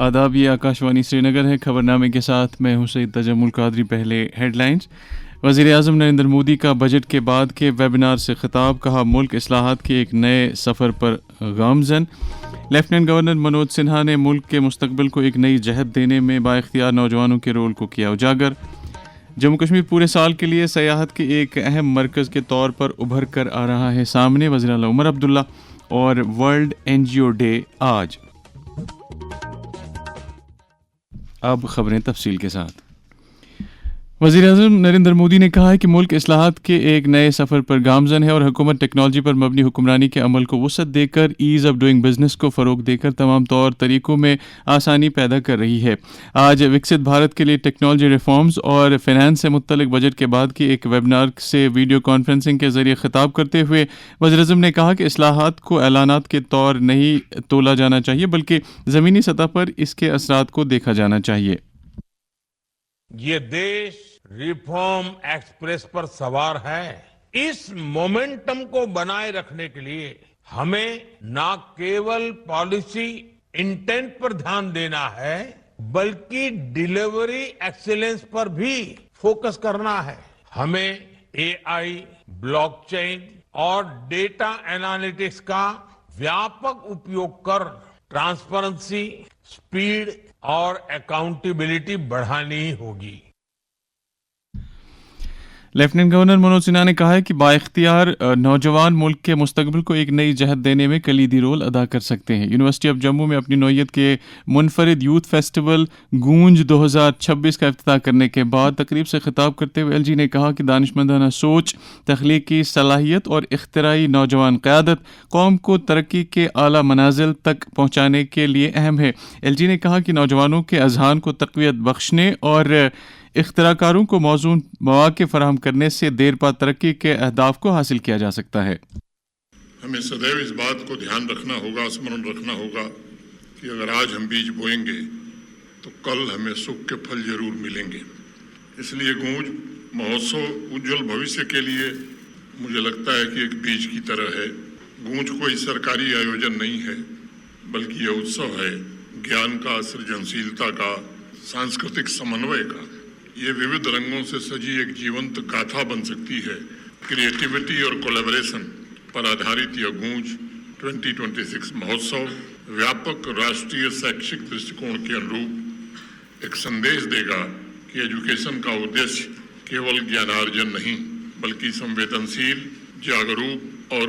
آداب، یہ آکاشوانی سری نگر ہے۔ خبر نامے کے ساتھ میں ہوں سعید تجمل قادری۔ پہلے ہیڈ لائنز۔ وزیر اعظم نریندر مودی کا بجٹ کے بعد کے ویبینار سے خطاب، کہا ملک اصلاحات کے ایک نئے سفر پر گامزن۔ لیفٹیننٹ گورنر منوج سنہا نے ملک کے مستقبل کو ایک نئی جہت دینے میں بااختیار نوجوانوں کے رول کو کیا اجاگر۔ جموں کشمیر پورے سال کے لیے سیاحت کے ایک اہم مرکز کے طور پر ابھر کر آ رہا ہے سامنے، وزیر اعلیٰ عمر عبداللہ۔ اور ورلڈ این جی او ڈے آج۔ اب خبریں تفصیل کے ساتھ۔ وزیر اعظم نریندر مودی نے کہا ہے کہ ملک اصلاحات کے ایک نئے سفر پر گامزن ہے اور حکومت ٹیکنالوجی پر مبنی حکمرانی کے عمل کو وسعت دے کر ایز آف ڈوئنگ بزنس کو فروغ دے کر تمام طور طریقوں میں آسانی پیدا کر رہی ہے۔ آج وکست بھارت کے لیے ٹیکنالوجی ریفارمز اور فینانس سے متعلق بجٹ کے بعد کی ایک ویبنار سے ویڈیو کانفرنسنگ کے ذریعے خطاب کرتے ہوئے وزیر اعظم نے کہا کہ اصلاحات کو اعلانات کے طور نہیں تولا جانا چاہیے بلکہ زمینی سطح پر اس کے اثرات کو دیکھا جانا چاہیے۔ یہ دیش ریفارم ایکسپریس پر سوار ہے۔ اس مومنٹم کو بنائے رکھنے کے لیے ہمیں نہ کیول پالیسی انٹینٹ پر دھیان دینا ہے بلکہ ڈیلیوری ایکسیلنس پر بھی فوکس کرنا ہے۔ ہمیں اے آئی، بلاک چین اور ڈیٹا اینالیٹکس کا ویاپک اپیوگ کر ٹرانسپیرنسی، سپیڈ اور اکاؤنٹیبلٹی بڑھانی ہوگی۔ لیفٹیننٹ گورنر منوج سنہا نے کہا ہے کہ بااختیار نوجوان ملک کے مستقبل کو ایک نئی جہت دینے میں کلیدی رول ادا کر سکتے ہیں۔ یونیورسٹی آف جموں میں اپنی نوعیت کے منفرد یوتھ فیسٹیول گونج 2026 کا افتتاح کرنے کے بعد تقریب سے خطاب کرتے ہوئے ایل جی نے کہا کہ دانشمندانہ سوچ، تخلیقی صلاحیت اور اختراعی نوجوان قیادت قوم کو ترقی کے اعلیٰ منازل تک پہنچانے کے لیے اہم ہے۔ ایل جی نے کہا کہ نوجوانوں کے اذہان کو تقویت بخشنے اور اختراع کاروں کو موزوں مواقع فراہم کرنے سے دیر پا ترقی کے اہداف کو حاصل کیا جا سکتا ہے۔ ہمیں سدیو اس بات کو دھیان رکھنا ہوگا، اسمرن رکھنا ہوگا کہ اگر آج ہم بیج بوئیں گے تو کل ہمیں سکھ کے پھل ضرور ملیں گے۔ اس لیے گونج مہوتسو اجول بھوشیہ کے لیے مجھے لگتا ہے کہ ایک بیج کی طرح ہے۔ گونج کوئی سرکاری آیوجن نہیں ہے بلکہ یہ اتسو ہے، گیان کا، سرجنشیلتا کا، سانسکرتک سمنوے کا۔ یہ ووھ رنگوں سے سجی ایک جیونت گاتھا بن سکتی ہے۔ کریٹیوٹی اور کولیبریشن پر آدھارت یہ گونج 2026 مہوتسو ویاپک راشٹریہ شیکشک درشٹیکون کے انوروپ ایک سندیش دے گا کہ ایجوکیشن کا ادیش کیول گیانارجن نہیں بلکہ سنویدنشیل، جاگروک اور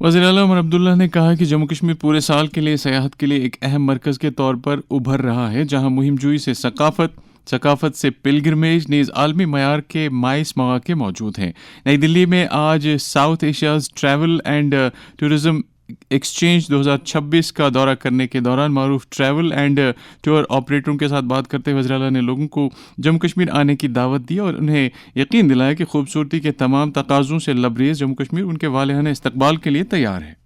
وزیر اعلیٰ عمر عبداللہ نے کہا کہ جموں کشمیر پورے سال کے لیے سیاحت کے لیے ایک اہم مرکز کے طور پر ابھر رہا ہے، جہاں مہم جوئی سے ثقافت سے پلگرمیج نیز عالمی معیار کے مائس مواقع موجود ہیں۔ نئی دلی میں آج south Asia's travel and tourism exchange 2026 کا دورہ کرنے کے دوران معروف ٹریول اینڈ ٹور آپریٹروں کے ساتھ بات کرتے ہوئے وزیر اعلیٰ نے لوگوں کو جموں کشمیر آنے کی دعوت دی اور انہیں یقین دلایا کہ خوبصورتی کے تمام تقاضوں سے لبریز جموں کشمیر ان کے والہانہ استقبال کے لیے تیار ہے۔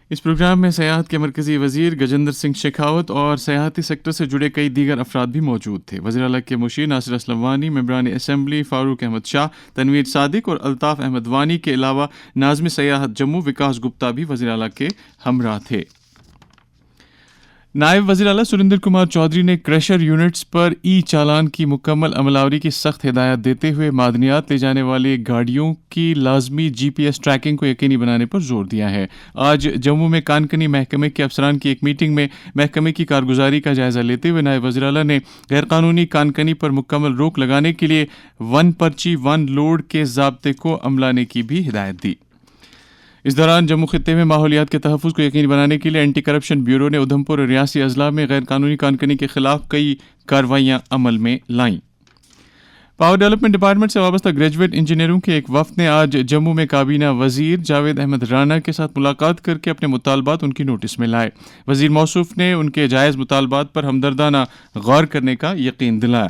اس پروگرام میں سیاحت کے مرکزی وزیر گجیندر سنگھ شیخاوت اور سیاحتی سیکٹر سے جڑے کئی دیگر افراد بھی موجود تھے۔ وزیر اعلیٰ کے مشیر ناصر اسلم وانی، ممبران اسمبلی فاروق احمد شاہ، تنویر صادق اور الطاف احمد وانی کے علاوہ ناظم سیاحت جموں وکاس گپتا بھی وزیر اعلیٰ کے ہمراہ تھے۔ نائب وزیر اعلیٰ سریندر کمار چودھری نے کریشر یونٹس پر ای چالان کی مکمل عمل آوری کی سخت ہدایت دیتے ہوئے معدنیات لے جانے والی گاڑیوں کی لازمی جی پی ایس ٹریکنگ کو یقینی بنانے پر زور دیا ہے۔ آج جموں میں کانکنی محکمے کے افسران کی ایک میٹنگ میں محکمے کی کارگزاری کا جائزہ لیتے ہوئے نائب وزیر اعلیٰ نے غیر قانونی کانکنی پر مکمل روک لگانے کے لیے ون پرچی ون لوڈ کے ضابطے کو عملانے کی بھی ہدایت دی۔ اس دوران جموں خطے میں ماحولیات کے تحفظ کو یقینی بنانے کے لیے اینٹی کرپشن بیورو نے ادھمپور اور ریاستی اضلاع میں غیر قانونی کانکنی کے خلاف کئی کارروائیاں عمل میں لائیں۔ پاور ڈیولپمنٹ ڈپارٹمنٹ سے وابستہ گریجویٹ انجینئروں کے ایک وفد نے آج جموں میں کابینہ وزیر جاوید احمد رانا کے ساتھ ملاقات کر کے اپنے مطالبات ان کی نوٹس میں لائے۔ وزیر موصوف نے ان کے جائز مطالبات پر ہمدردانہ غور کرنے کا یقین دلایا۔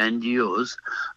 NGOs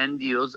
NGOs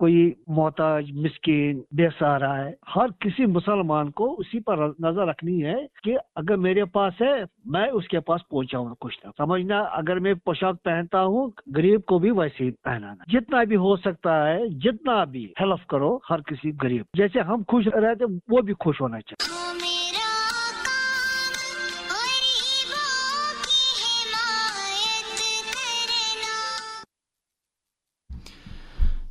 کوئی محتاج مسکین بے سہارا ہے، ہر کسی مسلمان کو اسی پر نظر رکھنی ہے کہ اگر میرے پاس ہے میں اس کے پاس پہنچاؤں کچھ نہ سمجھنا، اگر میں پوشاک پہنتا ہوں غریب کو بھی ویسے ہی پہنانا، جتنا بھی ہو سکتا ہے جتنا بھی ہیلپ کرو ہر کسی غریب، جیسے ہم خوش رہتے وہ بھی خوش ہونا چاہیے۔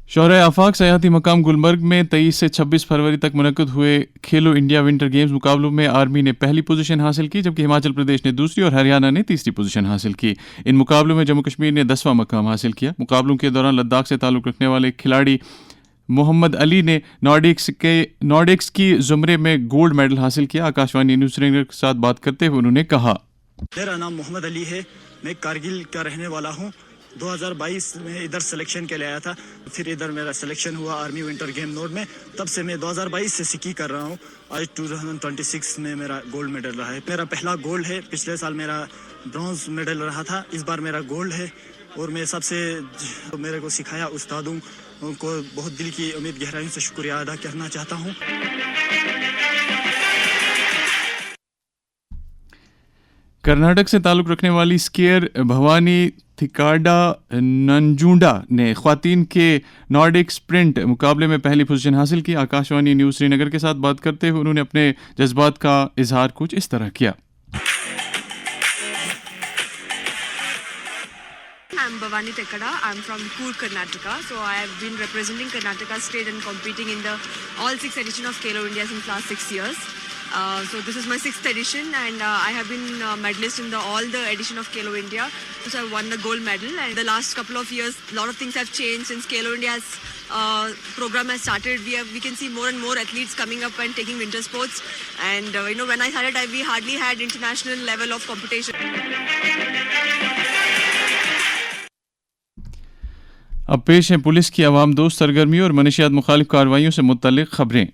شورائے آفاق سیاحتی مقام گلمرگ میں 23 سے 26 فروری تک منعقد ہوئے کھیلو انڈیا ونٹر گیمز مقابلوں میں آرمی نے پہلی پوزیشن حاصل کی، جبکہ ہماچل پردیش نے دوسری اور ہریانہ نے تیسری پوزیشن حاصل کی۔ ان مقابلوں میں جموں کشمیر نے 10واں مقام حاصل کیا۔ مقابلوں کے دوران لداخ سے تعلق رکھنے والے کھلاڑی محمد علی نے نارڈکس کی زمرے میں گولڈ میڈل حاصل کیا۔ آکاشوانی نیوز سری نگر کے ساتھ بات کرتے ہوئے انہوں نے کہا، میرا نام محمد علی ہے، میں کارگل کا رہنے والا ہوں۔ 2022 میں ادھر سلیکشن کے لیے آیا تھا، پھر ادھر میرا سلیکشن ہوا آرمی ونٹر گیم نوڈ میں، تب سے میں 2022 سے سکی کر رہا ہوں۔ آج 2026 میں میرا گولڈ میڈل رہا ہے، میرا پہلا گولڈ ہے۔ پچھلے سال میرا برونز میڈل رہا تھا، اس بار میرا گولڈ ہے۔ اور میں سب سے میرے کو سکھایا استادوں کو بہت دل کی امید گہرائیوں سے شکریہ ادا کرنا چاہتا ہوں۔ کرناٹک سے تعلق رکھنے والی اسکیئر بھوانی تھکاڈا ننجونڈا نے خواتین کے نارڈک اسپرنٹ مقابلے میں پہلی پوزیشن حاصل کی۔ آکاشوانی نیوز سری نگر کے ساتھ بات کرتے ہوئے انہوں نے اپنے جذبات کا اظہار کچھ اس طرح کیا۔ I'm Bhavani Tekada. I'm from Coorg, Karnataka. So I have been representing Karnataka state and competing in the all 6 edition of Khelo India since last 6 years. So this is my 6th edition, and I have been medalist in all the edition of Khelo India. So I won the gold medal. And the last couple of years, a lot of things have changed since Khelo India's program has started. We can see more and more athletes coming up and taking winter sports. And when I started, we hardly had international level of competition. اب پیش ہیں police کی عوام دوست سرگرمیوں اور منشیات مخالف کارروائیوں سے متعلق خبریں۔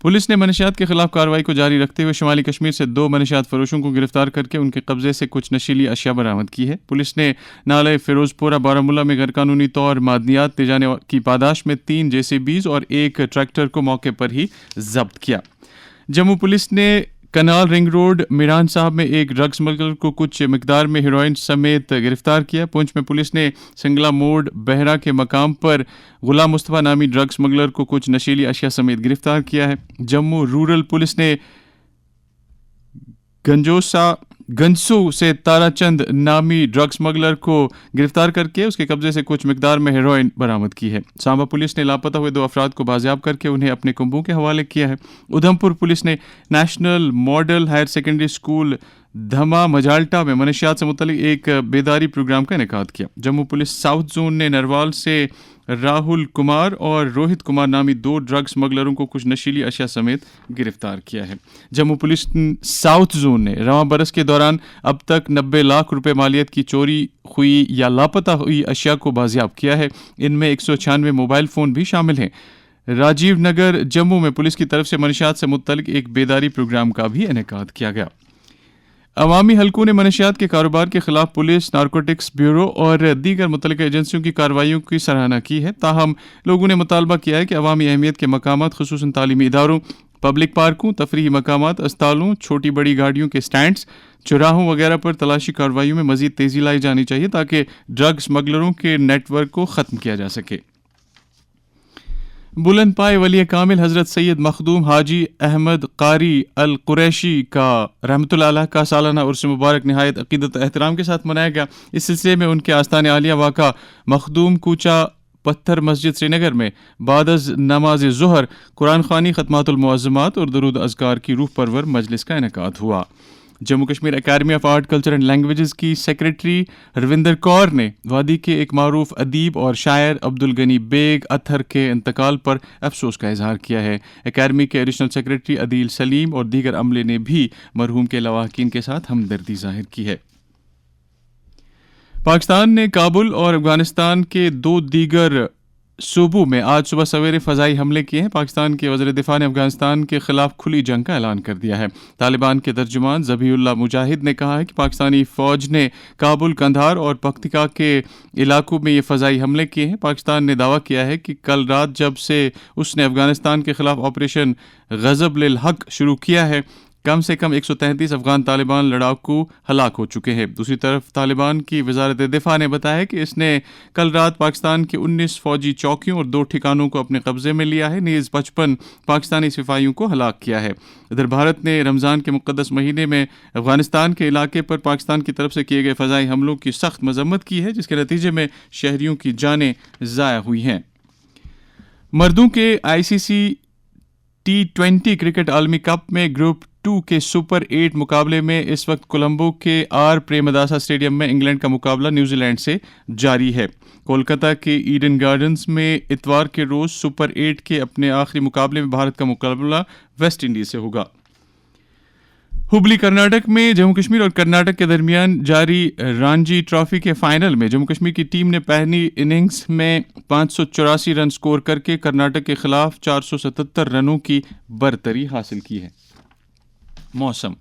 پولیس نے منشیات کے خلاف کارروائی کو جاری رکھتے ہوئے شمالی کشمیر سے 2 منشیات فروشوں کو گرفتار کر کے ان کے قبضے سے کچھ نشیلی اشیاء برآمد کی ہے۔ پولیس نے نالہ فیروز پورہ بارہمولہ میں غیر قانونی طور معدنیات لے جانے کی پاداش میں 3 JCBs اور 1 ٹریکٹر کو موقع پر ہی ضبط کیا۔ جموں پولیس نے کنال رنگ روڈ میران صاحب میں ایک ڈرگ اسمگلر کو کچھ مقدار میں ہیروئن سمیت گرفتار کیا۔ پونچھ میں پولیس نے سنگلا موڑ بہرا کے مقام پر غلام مصطفیٰ نامی ڈرگ اسمگلر کو کچھ نشیلی اشیاء سمیت گرفتار کیا ہے۔ جموں رورل پولیس نے گنجسو سے تارا چند نامی ڈرگ اسمگلر کو گرفتار کر کے اس کے قبضے سے کچھ مقدار میں ہیروئن برآمد کی ہے۔ سانبا پولیس نے لاپتہ ہوئے 2 افراد کو بازیاب کر کے انہیں اپنے کنبوں کے حوالے کیا ہے۔ ادھمپور پولیس نے national model higher secondary school دھما مجالٹا میں منشیات سے متعلق ایک بیداری پروگرام کا انعقاد کیا۔ جموں پولیس ساؤتھ زون نے نروال سے راہل کمار اور روہت کمار نامی 2 ڈرگ اسمگلروں کو کچھ نشیلی اشیاء سمیت گرفتار کیا ہے۔ جموں پولیس ساؤتھ زون نے رواں برس کے دوران اب تک 90 لاکھ روپے مالیت کی چوری ہوئی یا لاپتہ ہوئی اشیاء کو بازیاب کیا ہے۔ ان میں 196 موبائل فون بھی شامل ہیں۔ راجیو نگر جموں میں پولیس کی طرف سے منشیات سے متعلق ایک بیداری پروگرام کا بھی انعقاد کیا گیا۔ عوامی حلقوں نے منشیات کے کاروبار کے خلاف پولیس، نارکوٹکس بیورو اور دیگر متعلقہ ایجنسیوں کی کارروائیوں کی سراہنا کی ہے۔ تاہم لوگوں نے مطالبہ کیا ہے کہ عوامی اہمیت کے مقامات خصوصاً تعلیمی اداروں، پبلک پارکوں، تفریحی مقامات، اسپتالوں، چھوٹی بڑی گاڑیوں کے سٹینڈز، چوراہوں وغیرہ پر تلاشی کارروائیوں میں مزید تیزی لائی جانی چاہیے تاکہ ڈرگ اسمگلروں کے نیٹ ورک کو ختم کیا جا سکے۔ بلند پائے ولی کامل حضرت سید مخدوم حاجی احمد قاری القریشی کا رحمۃ اللہ علیہ کا سالانہ عرس مبارک نہایت عقیدت احترام کے ساتھ منایا گیا۔ اس سلسلے میں ان کے آستان عالیہ واقع مخدوم کوچہ پتھر مسجد سری نگر میں بعد از نماز ظہر قرآن خوانی، ختمات المعظمات اور درود اذکار کی روح پرور مجلس کا انعقاد ہوا۔ Jammu Kashmir academy of art culture and languages کی سیکریٹری روندر کور نے وادی کے ایک معروف ادیب اور شاعر عبدالغنی بیگ اطہر کے انتقال پر افسوس کا اظہار کیا ہے۔ اکیڈمی کے ایڈیشنل سیکریٹری عدیل سلیم اور دیگر عملے نے بھی مرحوم کے لواحقین کے ساتھ ہمدردی ظاہر کی ہے۔ پاکستان نے کابل اور افغانستان کے 2 دیگر صوبوں میں آج صبح سویرے فضائی حملے کیے ہیں. پاکستان کے وزیر دفاع نے افغانستان کے خلاف کھلی جنگ کا اعلان کر دیا ہے. طالبان کے ترجمان ذبیح اللہ مجاہد نے کہا ہے کہ پاکستانی فوج نے کابل، قندھار اور پختیکا کے علاقوں میں یہ فضائی حملے کیے ہیں. پاکستان نے دعویٰ کیا ہے کہ کل رات جب سے اس نے افغانستان کے خلاف آپریشن غضب للحق شروع کیا ہے، کم سے کم 133 افغان طالبان لڑاکو ہلاک ہو چکے ہیں. دوسری طرف طالبان کی وزارت دفاع نے بتایا کہ اس نے کل رات پاکستان کے 19 فوجی چوکیوں اور 2 ٹھکانوں کو اپنے قبضے میں لیا ہے، نیز 55 پاکستانی سپاہیوں کو ہلاک کیا ہے. ادھر بھارت نے رمضان کے مقدس مہینے میں افغانستان کے علاقے پر پاکستان کی طرف سے کیے گئے فضائی حملوں کی سخت مذمت کی ہے، جس کے نتیجے میں شہریوں کی جانیں ضائع ہوئی ہیں. مردوں کے ICC T20 کرکٹ عالمی کپ میں گروپ 2 کے سپر 8 مقابلے میں اس وقت کولمبو کے آر پریمداسا اسٹیڈیم میں انگلینڈ کا مقابلہ نیوزی لینڈ سے جاری ہے. کولکتہ کے ایڈن گارڈنز میں اتوار کے روز سپر 8 کے اپنے آخری مقابلے میں بھارت کا مقابلہ ویسٹ انڈیز سے ہوگا. ہبلی کرناٹک میں جموں کشمیر اور کرناٹک کے درمیان جاری رانجی ٹرافی کے فائنل میں جموں کشمیر کی ٹیم نے پہلی اننگز میں 584 رن سکور کر کے کرناٹک کے خلاف 477 رنوں کی برتری حاصل کی ہے. موسم.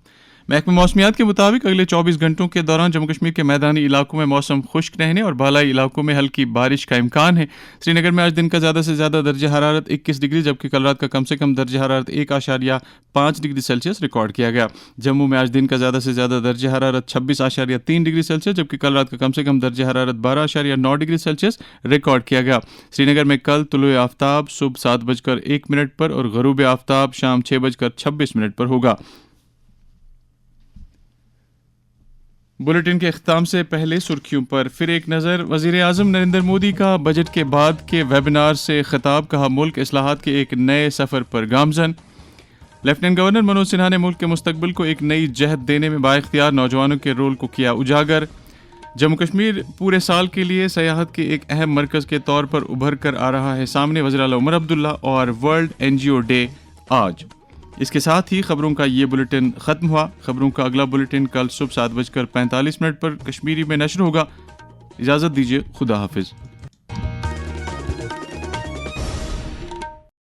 محکمہ موسمیات کے مطابق اگلے 24 گھنٹوں کے دوران جموں کشمیر کے میدانی علاقوں میں موسم خشک رہنے اور بالائی علاقوں میں ہلکی بارش کا امکان ہے. سری نگر میں آج دن کا زیادہ سے زیادہ درجہ حرارت 21 ڈگری جبکہ کل رات کا کم سے کم درجہ حرارت 1.5 ڈگری سیلسیس ریکارڈ کیا گیا. جموں میں آج دن کا زیادہ سے زیادہ درجہ حرارت 26.3 ڈگری سیلسیس جبکہ کل رات کا کم سے کم درجہ حرارت 12.9 ڈگری سیلسیس ریکارڈ کیا گیا. سری نگر میں کل طلوع آفتاب صبح 7:01 پر اور غروب آفتاب شام 6:26 پر ہوگا. بلیٹن کے اختتام سے پہلے سرخیوں پر پھر ایک نظر. وزیر اعظم نریندر مودی کا بجٹ کے بعد کے ویبینار سے خطاب. کہا ملک اصلاحات کے ایک نئے سفر پر گامزن. لیفٹیننٹ گورنر منوج سنہا نے ملک کے مستقبل کو ایک نئی جہت دینے میں بااختیار نوجوانوں کے رول کو کیا اجاگر. جموں کشمیر پورے سال کے لیے سیاحت کے ایک اہم مرکز کے طور پر ابھر کر آ رہا ہے سامنے. وزیر اعلیٰ عمر عبداللہ اور ورلڈ NGO ڈے آج. اس کے ساتھ ہی خبروں کا یہ بلیٹن ختم ہوا. خبروں کا اگلا بلیٹن کل صبح 7:45 پر کشمیری میں نشر ہوگا. اجازت دیجیے. خدا حافظ.